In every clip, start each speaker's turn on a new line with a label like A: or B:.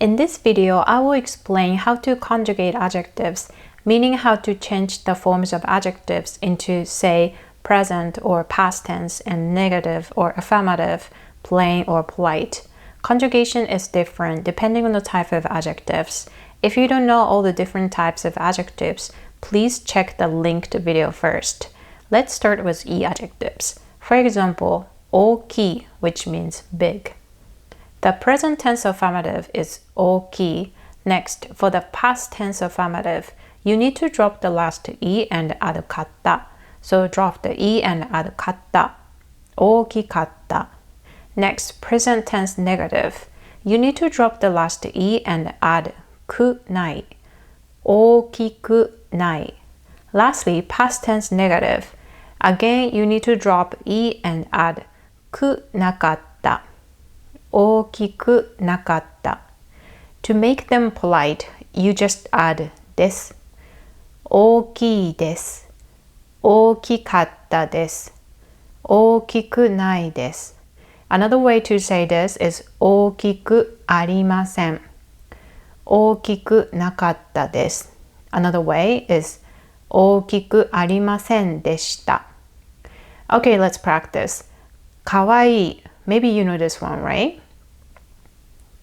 A: In this video, I will explain how to conjugate adjectives, meaning how to change the forms of adjectives into, say, present or past tense and negative or affirmative, plain or polite. Conjugation is different depending on the type of adjectives. If you don't know all the different types of adjectives, please check the linked video first. Let's start with I-adjectives. For example, 大きい, which means big. The present tense affirmative is 大きい. Next, for the past tense affirmative, you need to drop the last E and add かった. So drop the E and add かった. 大きかった. Next, present tense negative. You need to drop the last E and add くない. 大きくない. Lastly, past tense negative. Again, you need to drop E and add くなかった. 大きくなかった. To make them polite, you just add です。大きいです。大きかったです。大きくないです。Another way to say this is 大きくありません。大きくなかったです。Another way is 大きくありませんでした。Okay, let's practice. かわいい. Maybe you know this one, right?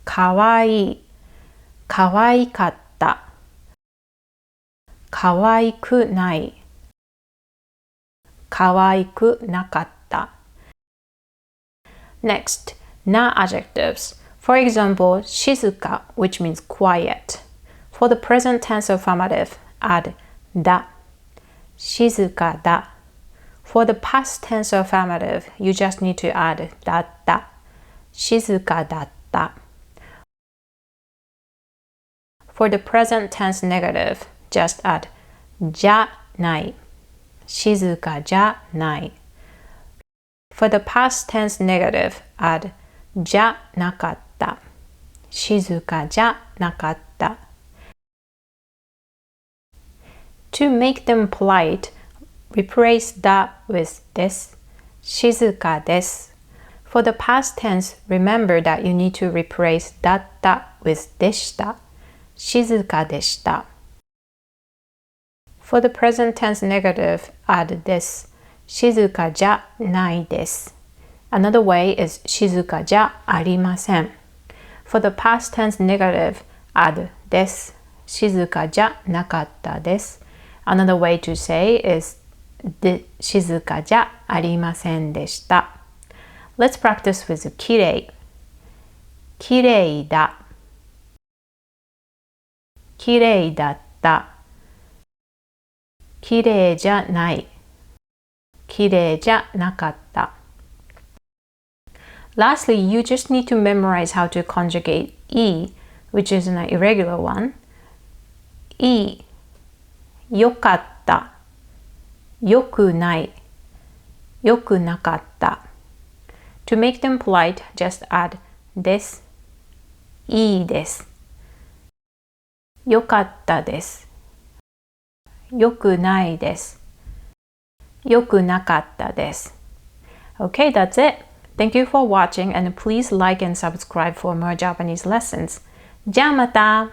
A: かわいい。かわいかった。かわいくない。かわいくなかった。Next, Na-adjectives. For example, 静か, which means quiet. For the present tense affirmative, add だ。静かだ。For the past tense affirmative, you just need to add だった。静かだった。For the present tense negative, just add じゃない。静かじゃない。For the past tense negative, add じゃなかった。静かじゃなかった。To make them polite, replace だ with です。静かです。For the past tense, remember that you need to replace だった with でした。静かでした。For the present tense negative, add です。静かじゃないです。Another way is 静かじゃありません。For the past tense negative, add です。静かじゃなかったです。Another way to say is 静かじゃありませんでした。Let's practice with きれい。きれいだ。きれいだった。きれいじゃない。きれいじゃなかった。Lastly, you just need to memorize how to conjugate E, which is an irregular one. E, よかった。よくない。よくなかった。To make them polite, just add です。いいです。よかったです。よくないです。よくなかったです。Okay, that's it. Thank you for watching and please like and subscribe for more Japanese lessons. じゃあまた